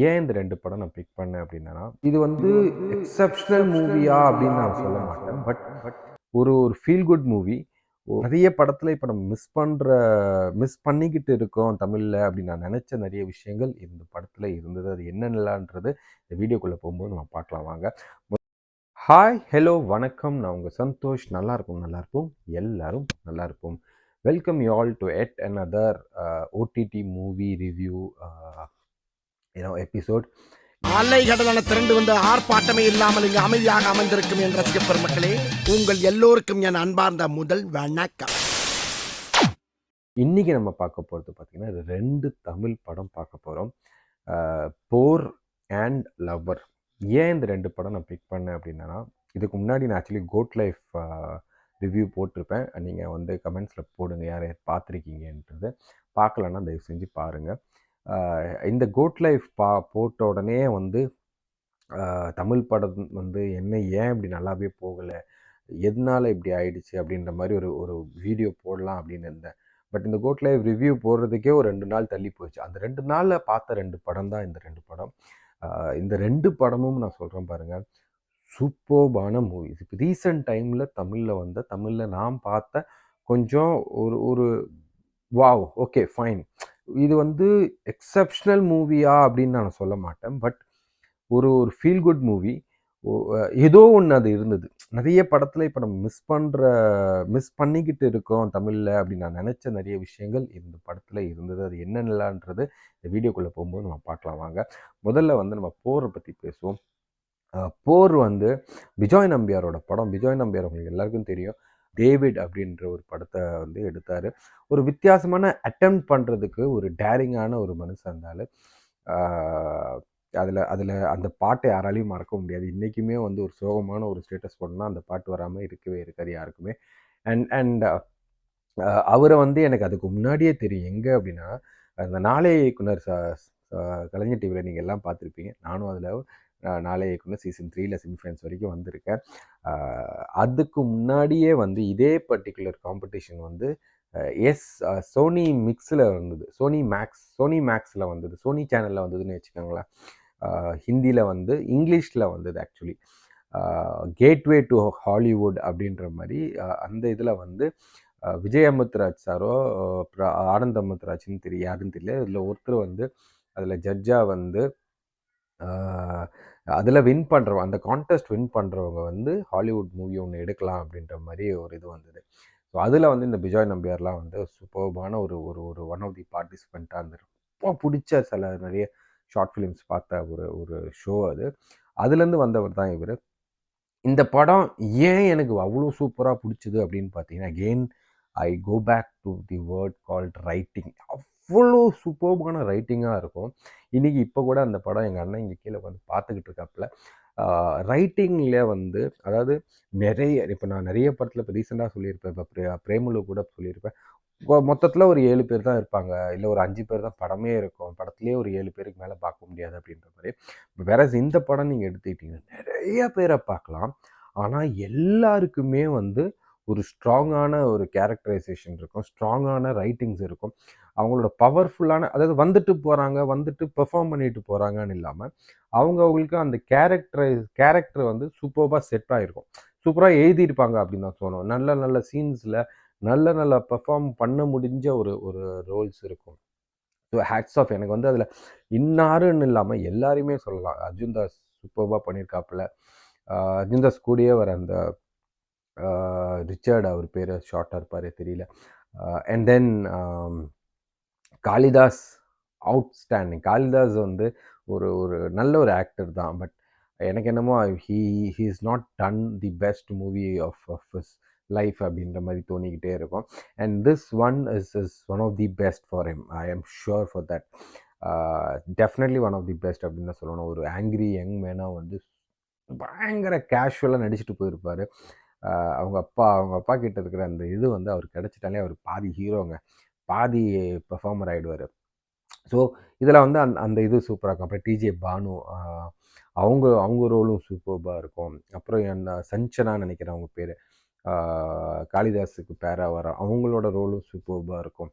ஏன் இந்த 2 படம் நான் பிக் பண்ணேன் அப்படின்னா, இது வந்து எக்செப்ஷனல் மூவியா அப்படின்னு நான் சொல்ல மாட்டேன். பட் ஒரு ஒரு ஃபீல் குட் மூவி. நெறைய படத்துல இப்ப நம்ம மிஸ் பண்ணிக்கிட்டு இருக்கோம் தமிழ்ல அப்படின்னு நான் நெனச்ச நெறைய விஷயங்கள் இந்த படத்துல இருந்தது. அது என்னென்னலான்றது இந்த வீடியோக்குள்ள போகும்போது நம்ம பார்க்கலாம் வாங்க. ஹாய், ஹலோ, வணக்கம். நான் உங்க சந்தோஷ். நல்லா இருப்போம். எல்லாரும் நல்லா இருப்போம். Welcome you all to at another OTT movie review episode. அலை கடலான திரண்டு வந்து ஆர்ப்பாட்டமே இல்லாமல் இங்கு அமைதியாக அமர்ந்திருக்கும் என் ரசிக பெருமக்களே, உங்கள் எல்லோருக்கும் என் அன்பார்ந்த முதல் வணக்கம். இன்னைக்கு நம்ம பார்க்க போகிறது பார்த்தீங்கன்னா 2 தமிழ் படம் பார்க்க போகிறோம். போர் அண்ட் லவ்வர். ஏன் இந்த 2 படம் நான் பிக் பண்ணேன் அப்படின்னா, இதுக்கு முன்னாடி நான் ஆக்சுவலி கோட் லைஃப் ரிவ்யூ போட்டிருப்பேன். நீங்கள் வந்து கமெண்ட்ஸில் போடுங்க யார் யார் பார்த்துருக்கீங்கன்றது. பார்க்கலன்னா தயவு செஞ்சு பாருங்கள். இந்த கோட் லைஃப் போட்ட உடனே வந்து தமிழ் படம் வந்து ஏன் இப்படி நல்லாவே போகலை, எதனால இப்படி ஆயிடுச்சு அப்படின்ற மாதிரி ஒரு ஒரு வீடியோ போடலாம் அப்படின்னு இருந்தேன். பட் இந்த கோட் லைவ் ரிவ்யூ போடுறதுக்கே ஒரு 2 நாள் தள்ளி போச்சு. அந்த 2 நாளில் பார்த்த 2 படம் தான் இந்த 2 படம். இந்த 2 படமும் நான் சொல்கிறேன் பாருங்கள், சூப்பர்பான மூவிஸ். இப்போ ரீசெண்ட் டைமில் தமிழில் நான் பார்த்த கொஞ்சம் ஒரு ஒரு வாவ், ஓகே, ஃபைன். இது வந்து எக்ஸப்ஷனல் மூவியா அப்படின்னு நான் சொல்ல மாட்டேன். பட் ஒரு ஒரு ஃபீல் குட் மூவி. ஏதோ ஒன்று அது இருந்தது. நிறைய படத்தில் இப்போ நம்ம மிஸ் பண்ணிக்கிட்டு இருக்கோம் தமிழில் அப்படின்னு நான் நினச்ச நிறைய விஷயங்கள் இந்த படத்தில் இருந்தது. அது என்னென்னலான்றது இந்த வீடியோக்குள்ளே போகும்போது நம்ம பார்க்கலாம் வாங்க. முதல்ல வந்து நம்ம போரை பற்றி பேசுவோம். போர் வந்து விஜய் நம்பியாரோட படம். விஜய் நம்பியார் உங்களுக்கு எல்லாருக்கும் தெரியும். டேவிட் அப்படின்ற ஒரு படத்தை வந்து எடுத்தார். ஒரு வித்தியாசமான அட்டெம்ப்ட் பண்ணுறதுக்கு ஒரு டேரிங்கான ஒரு மனுஷன் இருந்தாலும் அதில் அந்த பாட்டை யாராலையும் மறக்க முடியாது. இன்றைக்குமே வந்து ஒரு சோகமான ஒரு ஸ்டேட்டஸ் போடணும்னா அந்த பாட்டு வராமல் இருக்கவே இருக்காது யாருக்குமே. அண்ட் அவரை வந்து எனக்கு அதுக்கு முன்னாடியே தெரியும். எங்கே அப்படின்னா, அந்த நாளைய இயக்குனர் கலைஞர் டிவியில் நீங்கள் எல்லாம் பார்த்துருப்பீங்க. நானும் அதில் நாளைய இயக்குனர் சீசன் 3ல் செமிஃபைனல்ஸ் வரைக்கும் வந்திருக்கேன். அதுக்கு முன்னாடியே வந்து இதே பர்டிகுலர் காம்படிஷன் வந்து சோனி மிக்ஸில் வந்தது. சோனி மேக்ஸில் வந்தது. சோனி சேனலில் வந்ததுன்னு வச்சுக்கோங்களேன். ஹிந்தியில் வந்து இங்கிலீஷில் வந்தது ஆக்சுவலி. கேட்வே டு ஹாலிவுட் அப்படின்ற மாதிரி அந்த இதில் வந்து விஜய் அமிர்தராஜ் சாரோ அப்புறம் ஆனந்த் அமிர்தராஜ்னு யாருன்னு தெரியல. இதில் ஒருத்தர் வந்து அதில் ஜட்ஜாக வந்து அதில் வின் பண்ணுறவங்க, அந்த கான்டெஸ்ட் வின் பண்ணுறவங்க வந்து ஹாலிவுட் மூவி ஒன்று எடுக்கலாம் அப்படின்ற மாதிரி ஒரு இது வந்தது. ஸோ அதில் வந்து இந்த விஜய் நம்பியார்லாம் வந்து சூப்பர்பான ஒரு ஒரு ஒரு ஒன் ஆஃப் தி பார்ட்டிசிபெண்ட்டாக இருந்தது. ரொம்ப பிடிச்ச சில நிறைய ஷார்ட் ஃபிலிம்ஸ் பார்த்த ஒரு ஒரு ஷோ அது. அதுலேருந்து வந்தவர் தான் இவர். இந்த படம் ஏன் எனக்கு அவ்வளோ சூப்பராக பிடிச்சிது அப்படின்னு பார்த்தீங்கன்னா, again I go back to the word called writing. அவ்வளோ சூப்பர்பான ரைட்டிங்காக இருக்கும். இன்றைக்கி இப்போ கூட அந்த படம் எங்கள் அண்ணன் இங்கே கீழே வந்து பார்த்துக்கிட்டு இருக்காப்புல. ரைட்டிங்கில் வந்து அதாவது இப்போ நான் நிறைய படத்தில் இப்போ ரீசெண்டாக சொல்லியிருப்பேன். இப்போ பிரேமலு கூட சொல்லியிருப்பேன். மொத்தத்தில் ஒரு 7 பேர் தான் இருப்பாங்க, இல்லை ஒரு 5 பேர் தான் படமே இருக்கும். படத்துலேயே ஒரு 7 பேருக்கு மேலே பார்க்க முடியாது அப்படின்ற மாதிரி. வேற இந்த படம் நீங்கள் எடுத்துக்கிட்டிங்கன்னா நிறைய பேரை பார்க்கலாம். ஆனால் எல்லாருக்குமே வந்து ஒரு ஸ்ட்ராங்கான ஒரு கேரக்டரைசேஷன் இருக்கும், ஸ்ட்ராங்கான ரைட்டிங்ஸ் இருக்கும். அவங்களோட பவர்ஃபுல்லான, அதாவது வந்துட்டு பெர்ஃபார்ம் பண்ணிட்டு போகிறாங்கன்னு இல்லாமல் அவங்களுக்கு அந்த கேரக்டர் வந்து சூப்பராக செட் ஆகிருக்கும். சூப்பராக எழுதியிருப்பாங்க அப்படின்னு தான் சொல்லணும். நல்ல நல்ல சீன்ஸில் நல்ல பெர்ஃபார்ம் பண்ண முடிஞ்ச ஒரு ஒரு ரோல்ஸ் இருக்கும். So hats off. எனக்கு வந்து அதில் இன்னாருன்னு இல்லாமல் எல்லாரையுமே சொல்லலாம். அர்ஜுன் தாஸ் சூப்பராக பண்ணியிருக்காப்புல. அர்ஜுன் தாஸ் கூடயே வர அந்த ரிச்சர்ட், அவர் பேர் ஷார்ட்டாக இருப்பார் தெரியல. And then Kalidas outstanding. Kalidas வந்து ஒரு ஒரு நல்ல ஒரு ஆக்டர் தான். பட் எனக்கு என்னமோ he is not done the best movie of his life அப்படின்ற மாதிரி தோணிக்கிட்டே இருக்கும். And this one is one of the best for him. I am sure for that. Definitely one of the best அப்படின்னு தான் சொல்லணும். ஒரு ஆங்க்ரி யங் மேனாக வந்து பயங்கர கேஷுவலாக நடிச்சுட்டு போயிருப்பார். அவங்க அப்பா கிட்ட இருக்கிற அந்த இது வந்து அவர் கிடச்சிட்டாலே அவர் பாதி ஹீரோங்க, பாதி பெர்ஃபார்மர் ஆகிடுவார். ஸோ இதில் வந்து அந்த இது சூப்பராக இருக்கும். அப்புறம் டிஜே பானு, அவங்க ரோலும் சூப்பர்பாக இருக்கும். அப்புறம் என்ன சஞ்சனான்னு நினைக்கிறேன் அவங்க பேர், காளிதாஸுக்கு பேராக வர அவங்களோட ரோலும் சூப்பர்பாக இருக்கும்.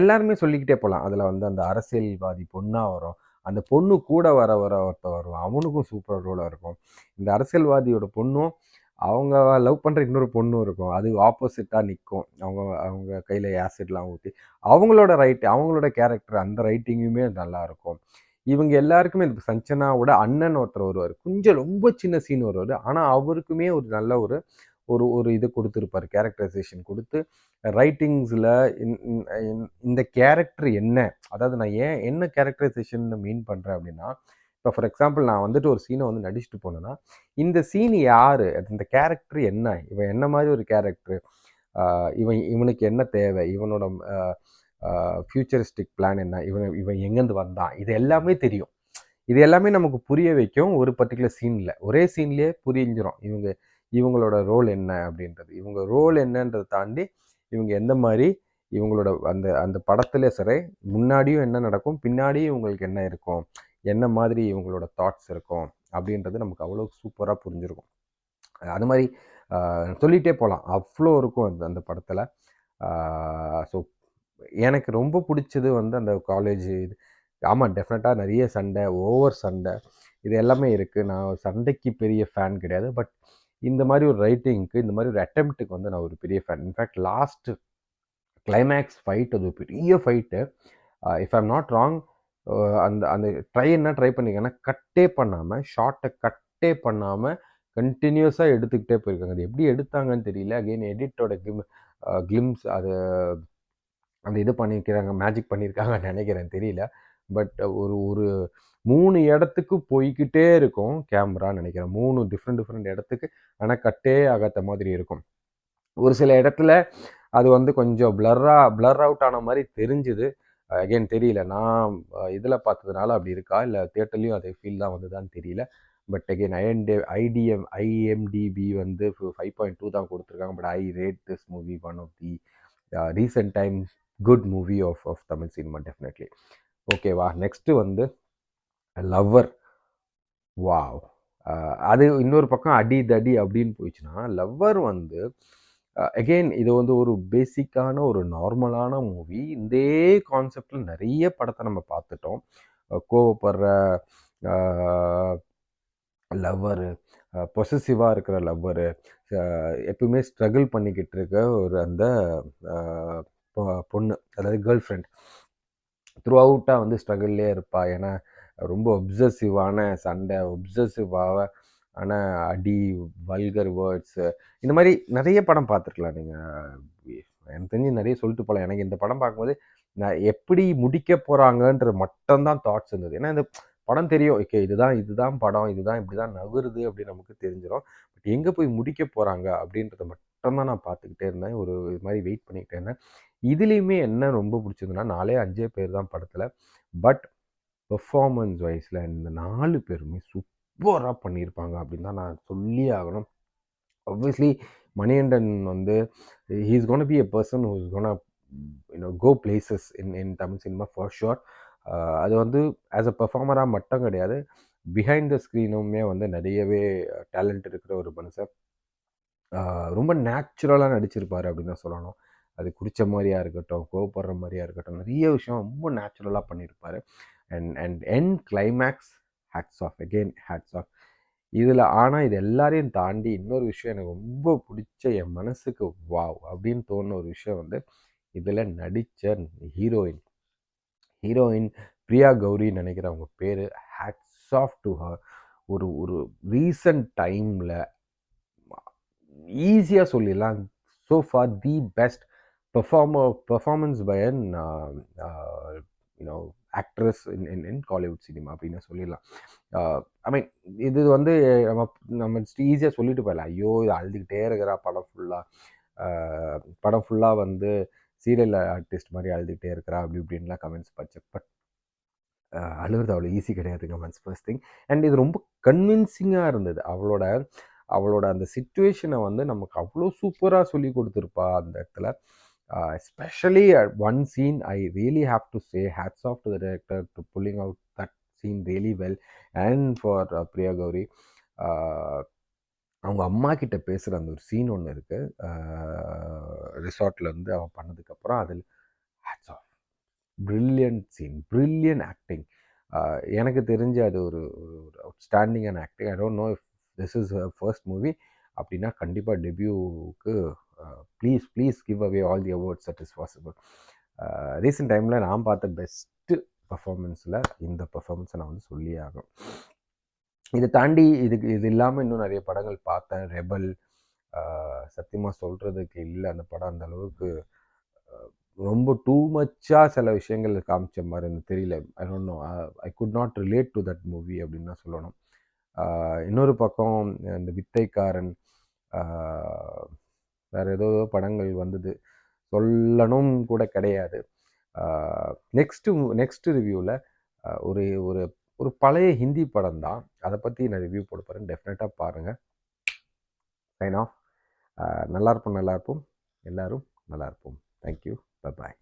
எல்லாருமே சொல்லிக்கிட்டே போகலாம். அதில் வந்து அந்த அரசியல்வாதி பொண்ணாக வரும், அந்த பொண்ணு கூட வர வர ஒருத்தன் வருவான், அவனுக்கும் சூப்பர் ரோலாக இருக்கும். இந்த அரசியல்வாதியோட பொண்ணும் அவங்க லவ் பண்ணுற இன்னொரு பொண்ணும் இருக்கும், அது ஆப்போசிட்டாக நிற்கும். அவங்க அவங்க கையில் ஆசிட்லாம் ஊற்றி அவங்களோட அவங்களோட கேரக்டர் அந்த ரைட்டிங்குமே நல்லாயிருக்கும். இவங்க எல்லாருக்குமே இந்த சஞ்சனாவோட அண்ணன் ஒருத்தர் வருவார், கொஞ்சம் ரொம்ப சின்ன சீன் வருவார், ஆனால் அவருக்குமே ஒரு நல்ல ஒரு ஒரு ஒரு இது கொடுத்துருப்பார், கேரக்டரைசேஷன் கொடுத்து ரைட்டிங்ஸில் இந்த கேரக்டர் என்ன, அதாவது நான் என்ன கேரக்டரைசேஷன் மீன் பண்ணுறேன் அப்படின்னா, இப்போ ஃபார் எக்ஸாம்பிள் நான் வந்துட்டு ஒரு சீனை வந்து நடிச்சுட்டு போனேன்னா, இந்த சீன் யார், இந்த கேரக்டர் என்ன, இவன் என்ன மாதிரி ஒரு கேரக்டர், இவனுக்கு என்ன தேவை, இவனோட ஃபியூச்சரிஸ்டிக் பிளான் என்ன, இவன் எங்கேருந்து வந்தான், இது எல்லாமே தெரியும். இது எல்லாமே நமக்கு புரிய வைக்கும் ஒரு பர்டிகுலர் சீனில், ஒரே சீன்லேயே புரிஞ்சிடும் இவங்களோட ரோல் என்ன அப்படின்றது. இவங்க ரோல் என்னன்றதை தாண்டி இவங்க எந்த மாதிரி இவங்களோட அந்த அந்த படத்துல சரி முன்னாடியும் என்ன நடக்கும், பின்னாடியும் இவங்களுக்கு என்ன இருக்கும், என்ன மாதிரி இவங்களோட தாட்ஸ் இருக்கும் அப்படின்றது நமக்கு அவ்வளோ சூப்பராக புரிஞ்சிருக்கும். அது மாதிரி சொல்லிகிட்டே போகலாம், அவ்வளோ இருக்கும் அந்த அந்த படத்தில். ஸோ எனக்கு ரொம்ப பிடிச்சது வந்து அந்த காலேஜ் இது. ஆமாம், டெஃபினட்டாக நிறைய சண்டை, ஓவர் சண்டை, இது எல்லாமே இருக்குது. நான் சண்டைக்கு பெரிய ஃபேன் கிடையாது, பட் இந்த மாதிரி ஒரு ரைட்டிங்க்கு, இந்த மாதிரி ஒரு அட்டெம்ப்ட்டுக்கு வந்து நான் ஒரு பெரிய fan. In fact last climax fight, அது பெரிய fight. If I'm not wrong, அந்த அந்த ட்ரை பண்ணிங்கன்னா கட்டே பண்ணாமல், ஷார்ட்டை கட்டே பண்ணாமல் கண்டினியூஸாக எடுத்துக்கிட்டே போயிருக்காங்க. அது எப்படி எடுத்தாங்கன்னு தெரியல. அகெயின் எடிட்டோட கிளிம்ஸ் அது அந்த இது பண்ணியிருக்கிறாங்க, மேஜிக் பண்ணியிருக்காங்கன்னு நினைக்கிறேன், தெரியல. பட் ஒரு ஒரு 3 இடத்துக்கு போய்கிட்டே இருக்கும் கேமரான்னு நினைக்கிறேன். 3 டிஃப்ரெண்ட் இடத்துக்கு, ஆனால் கட்டே ஆகாத மாதிரி இருக்கும். ஒரு சில இடத்துல அது வந்து கொஞ்சம் பிளர் அவுட் ஆன மாதிரி தெரிஞ்சுது. அகெயின் தெரியல, நான் இதில் பார்த்ததுனால அப்படி இருக்கா, இல்லை தியேட்டர்லேயும் அதே ஃபீல் தான் வந்துதான்னு தெரியல. பட் அகெயின் ஐஎம்டிபி வந்து 5.2 தான் கொடுத்துருக்காங்க. But I rate this movie one of the recent time good movie of Tamil cinema definitely. ஓகேவா, நெக்ஸ்ட்டு வந்து லவ்வர். வாவ், அது இன்னொரு பக்கம் அடி தடி அப்படின்னு போயிடுச்சுன்னா, லவ்வர் வந்து அகெயின் இது வந்து ஒரு பேசிக்கான ஒரு நார்மலான மூவி. இதே கான்செப்டில் நிறைய படத்தை நம்ம பார்த்துட்டோம். கோவப்படுற லவ்வரு, பொசசிவாக இருக்கிற லவ்வரு, எப்பவுமே ஸ்ட்ரகிள் பண்ணிக்கிட்டு இருக்க ஒரு அந்த பொண்ணு, அதாவது கேர்ள் ஃப்ரெண்ட், த்ரூ அவுட்டாக வந்து ஸ்ட்ரகிள்லே இருப்பா. ஏன்னா ரொம்ப ஒப்சசிவான சண்டை, ஒப்சசிவாக ஆனால் அடி, வல்கர் வேர்ட்ஸு, இந்த மாதிரி நிறைய படம் பார்த்துருக்கலாம் நீங்கள். எனக்கு தெரிஞ்சு நிறைய சொல்லிட்டு போகலாம். எனக்கு இந்த படம் பார்க்கும்போது நான் எப்படி முடிக்க போகிறாங்கன்ற மட்டும்தான் தாட்ஸ் இருந்தது. ஏன்னா இந்த படம் தெரியும், ஓகே இதுதான் படம், இதுதான் இப்படி தான் நகருது அப்படின்னு நமக்கு தெரிஞ்சிடும். பட் எங்கே போய் முடிக்க போகிறாங்க அப்படின்றத மட்டும்தான் நான் பார்த்துக்கிட்டே இருந்தேன். ஒரு இது மாதிரி வெயிட் பண்ணிக்கிட்டே இருந்தேன். இதுலேயுமே என்ன ரொம்ப பிடிச்சதுன்னா, 4 பேர் தான் படத்தில். பட் பெர்ஃபார்மன்ஸ் வைஸில் இந்த 4 பேருமே சூப்பராக பண்ணியிருப்பாங்க அப்படின்னு தான் நான் சொல்லியே ஆகணும். ஆப்வியஸ்லி மணிகண்டன் வந்து he is gonna be a person who is gonna go places in Tamil cinema for sure. அது வந்து ஆஸ் அ பெர்ஃபார்மராக மட்டும் கிடையாது, பிஹைண்ட் த ஸ்க்ரீனுமே வந்து நிறையவே டேலண்ட் இருக்கிற ஒரு மனுஷன். ரொம்ப நேச்சுரலாக நடிச்சிருப்பார் அப்படின்னு தான் சொல்லணும். அது குடித்த மாதிரியாக இருக்கட்டும், கோவப்படுற மாதிரியாக இருக்கட்டும், நிறைய விஷயம் ரொம்ப நேச்சுரலாக பண்ணியிருப்பார். And climax, hats off, again hats off. இதில் ஆனால் இது எல்லாரையும் தாண்டி இன்னொரு விஷயம் எனக்கு ரொம்ப பிடிச்ச, என் மனசுக்கு வாவ் அப்படின்னு தோணுன ஒரு விஷயம் வந்து இதில் நடித்த ஹீரோயின் பிரியா கௌரின்னு நினைக்கிறேன் அவங்க பேர். Hats off to her. ஒரு ஒரு ரீசன்ட் டைமில் ஈஸியாக சொல்லிடலாம், so for the best performance by an actress in Kollywood cinema அப்படின்னு சொல்லிடலாம். ஐ மீன் இது வந்து நம்ம ஈஸியாக சொல்லிட்டு போயிடலாம், ஐயோ இது அழுதுகிட்டே இருக்கிறா படம் ஃபுல்லாக வந்து சீரியல் ஆர்டிஸ்ட் மாதிரி அழுதுகிட்டே இருக்கிறா அப்படி இப்படின்லாம் கமெண்ட்ஸ் படித்தேன். பட் அழுகிறது அவ்வளோ ஈஸி கிடையாது கமெண்ட்ஸ், ஃபர்ஸ்ட் திங். அண்ட் இது ரொம்ப கன்வின்சிங்காக இருந்தது. அவளோட அந்த சிச்சுவேஷனை வந்து நமக்கு அவ்வளோ சூப்பராக சொல்லி கொடுத்துருப்பா அந்த இடத்துல. Especially at one scene, I really have to say hats off to the director to pulling out that scene really well, and for Priya Gauri. அவங்க அம்மா கிட்ட பேசுகிற அந்த ஒரு சீன் ஒன்று இருக்குது ரிசார்ட்லேருந்து அவன் பண்ணதுக்கப்புறம். அதில் hats off, brilliant scene, brilliant acting. எனக்கு தெரிஞ்சு அது ஒரு ஒரு அவுட்ஸ்டாண்டிங்கான acting. I don't know if this is her first movie. அப்படின்னா கண்டிப்பாக டெபியூவுக்கு please please give away all the awards that is possible. Recent டைமில் நான் பார்த்த பெஸ்ட்டு பர்ஃபார்மன்ஸில் இந்த பர்ஃபார்மன்ஸை நான் வந்து சொல்லியே ஆகணும். இதை தாண்டி இது இல்லாமல் இன்னும் நிறைய படங்கள் பார்த்தேன். ரெபல் சத்தியமாக சொல்கிறதுக்கு இல்லை. அந்த படம் அந்த அளவுக்கு ரொம்ப டூ மச்சாக சில விஷயங்கள் காமிச்ச மாதிரி எனக்கு தெரியல. ஐ don't no, I could not relate to that movie அப்படின்னு தான் சொல்லணும். இன்னொரு பக்கம் இந்த வித்தைக்காரன், வேறு ஏதோ படங்கள் வந்தது, சொல்லணும் கூட கிடையாது. நெக்ஸ்ட்டு ரிவ்யூவில் ஒரு ஒரு ஒரு பழைய ஹிந்தி படம் தான், அதை பற்றி நான் ரிவ்யூ போட போகிறேன். டெஃபினட்டாக பாருங்கள். Sign off. நல்லா இருப்போம், எல்லோரும் நல்லா இருப்போம். தேங்க்யூ. பை பாய்.